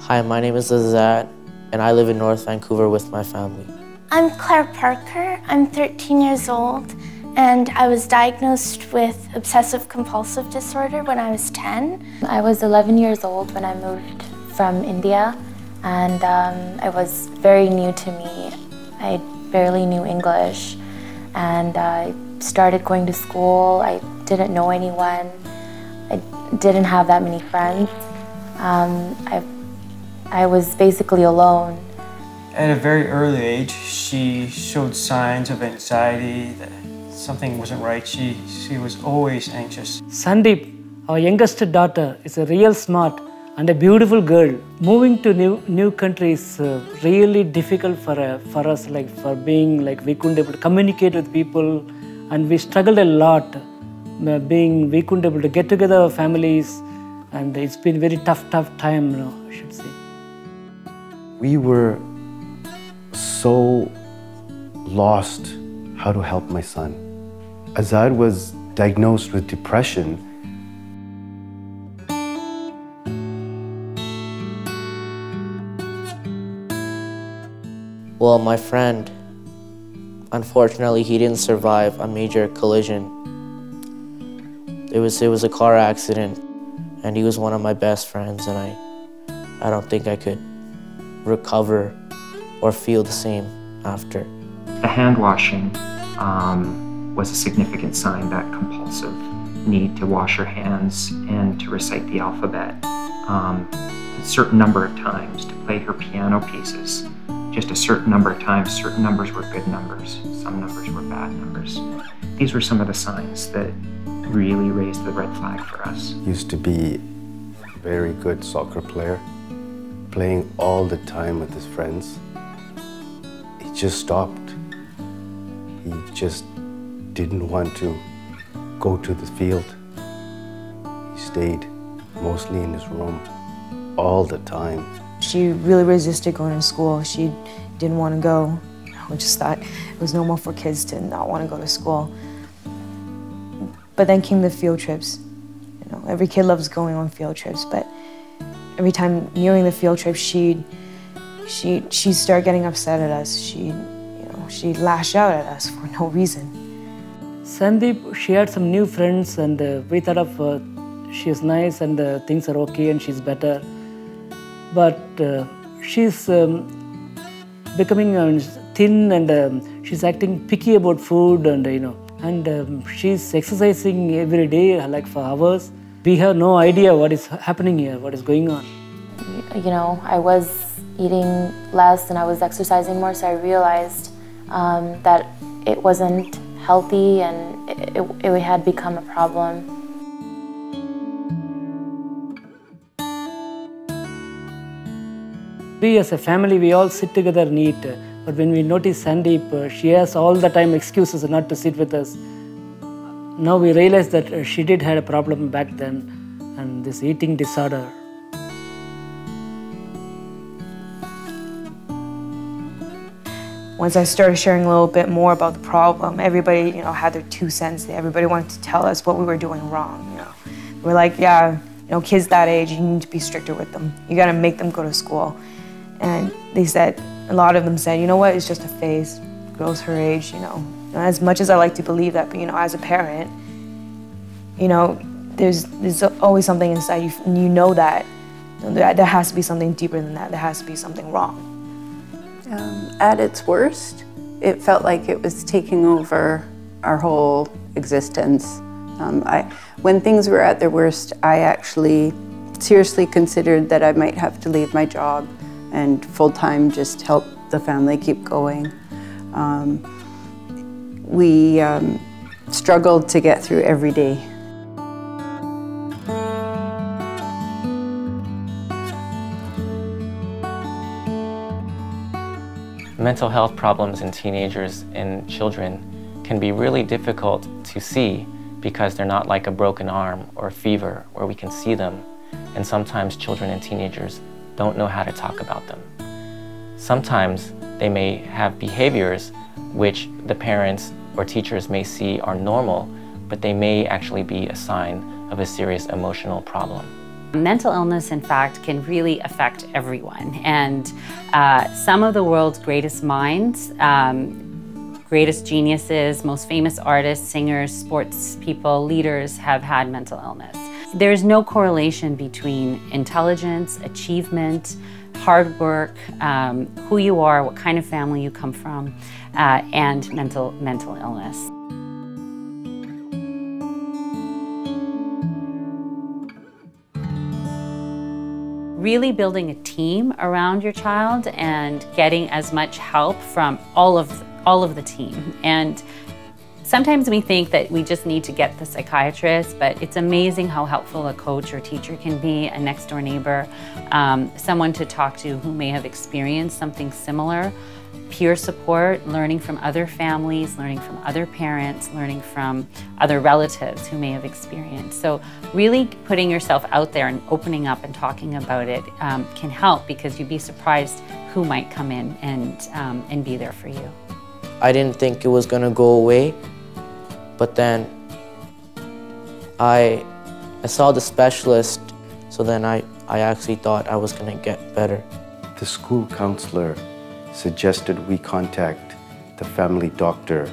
Hi, my name is Azad, and I live in North Vancouver with my family. I'm Claire Parker. I'm 13 years old, and I was diagnosed with obsessive-compulsive disorder when I was 10. I was 11 years old when I moved from India, and it was very new to me. I barely knew English, and I started going to school. I didn't know anyone. I didn't have that many friends. I was basically alone. At a very early age, she showed signs of anxiety, that something wasn't right. She was always anxious. Sandeep, our youngest daughter, is a real smart and a beautiful girl. Moving to new country is really difficult for us, for being we couldn't able to communicate with people, and we struggled a lot. We couldn't able to get together our families, and it's been very tough time, I should say. We were so lost how to help my son. Azad was diagnosed with depression. Well, my friend, unfortunately, he didn't survive a major collision. It was a car accident, and he was one of my best friends, and I don't think I could recover or feel the same after. The hand washing was a significant sign that compulsive need to wash your hands and to recite the alphabet a certain number of times, to play her piano pieces just a certain number of times. Certain numbers were good numbers, some numbers were bad numbers. These were some of the signs that really raised the red flag for us. Used to be a very good soccer player, playing all the time with his friends. He just stopped. He just didn't want to go to the field. He stayed mostly in his room all the time. She really resisted going to school. She didn't want to go. We just thought it was normal for kids to not want to go to school. But then came the field trips. Every kid loves going on field trips, but every time nearing the field trip, she'd start getting upset at us. She'd lash out at us for no reason. Sandeep, she had some new friends, and we thought of she is nice and things are okay and she's better. But she's becoming thin, and she's acting picky about food, and she's exercising every day, for hours. We have no idea what is happening here, what is going on. I was eating less and I was exercising more, so I realized that it wasn't healthy and it had become a problem. We as a family, we all sit together and eat. But when we notice Sandeep, she has all the time excuses not to sit with us. Now we realize that she did have a problem back then, and this eating disorder. Once I started sharing a little bit more about the problem, everybody, had their 2 cents. Everybody wanted to tell us what we were doing wrong. We're like, yeah, kids that age, you need to be stricter with them. You got to make them go to school. And a lot of them said, you know what, it's just a phase. Girls her age, As much as I like to believe that, but as a parent, there's always something inside you, and you know that there has to be something deeper than that. There has to be something wrong. At its worst, it felt like it was taking over our whole existence. When things were at their worst, I actually seriously considered that I might have to leave my job and full-time just help the family keep going. We struggled to get through every day. Mental health problems in teenagers and children can be really difficult to see because they're not like a broken arm or a fever where we can see them, and sometimes children and teenagers don't know how to talk about them. Sometimes they may have behaviors which the parents or teachers may see are normal, but they may actually be a sign of a serious emotional problem. Mental illness, in fact, can really affect everyone. And some of the world's greatest minds, greatest geniuses, most famous artists, singers, sports people, leaders have had mental illness. There's no correlation between intelligence, achievement, hard work, who you are, what kind of family you come from, and mental illness. Really building a team around your child and getting as much help from all of the team. And sometimes we think that we just need to get the psychiatrist, but it's amazing how helpful a coach or teacher can be, a next door neighbor, someone to talk to who may have experienced something similar. Peer support, learning from other families, learning from other parents, learning from other relatives who may have experienced. So really putting yourself out there and opening up and talking about it can help, because you'd be surprised who might come in and be there for you. I didn't think it was gonna go away, but then I saw the specialist, so then I actually thought I was gonna get better. The school counselor suggested we contact the family doctor.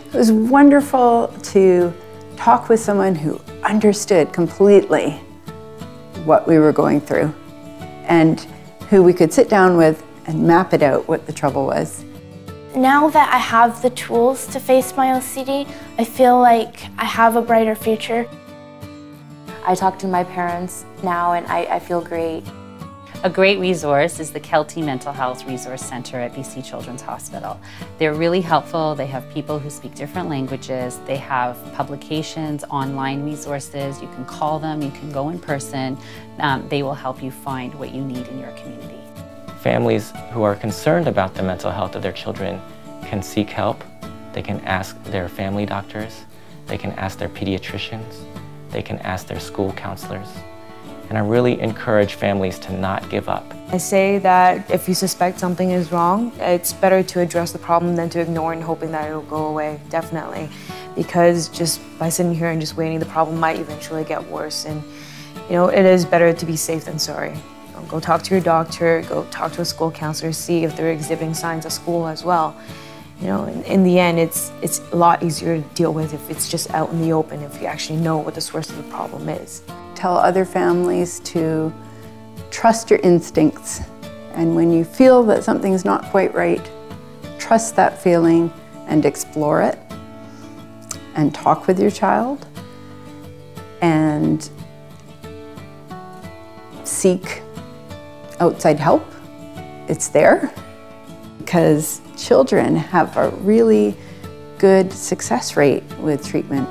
It was wonderful to talk with someone who understood completely what we were going through and who we could sit down with and map it out what the trouble was. Now that I have the tools to face my OCD, I feel like I have a brighter future. I talk to my parents now and I feel great. A great resource is the Cut03 Mental Health Resource Center at BC Children's Hospital. They're really helpful. They have people who speak different languages. They have publications, online resources. You can call them, you can go in person. They will help you find what you need in your community. Families who are concerned about the mental health of their children can seek help. They can ask their family doctors. They can ask their pediatricians. They can ask their school counselors. And I really encourage families to not give up. I say that if you suspect something is wrong, it's better to address the problem than to ignore and hoping that it'll go away, definitely. Because just by sitting here and just waiting, the problem might eventually get worse. And you know, it is better to be safe than sorry. Go talk to your doctor, go talk to a school counselor, see if they're exhibiting signs at school as well. You know, in the end, it's a lot easier to deal with if it's just out in the open, if you actually know what the source of the problem is. Tell other families to trust your instincts, and when you feel that something's not quite right, trust that feeling and explore it and talk with your child and seek outside help. It's there, because children have a really good success rate with treatment.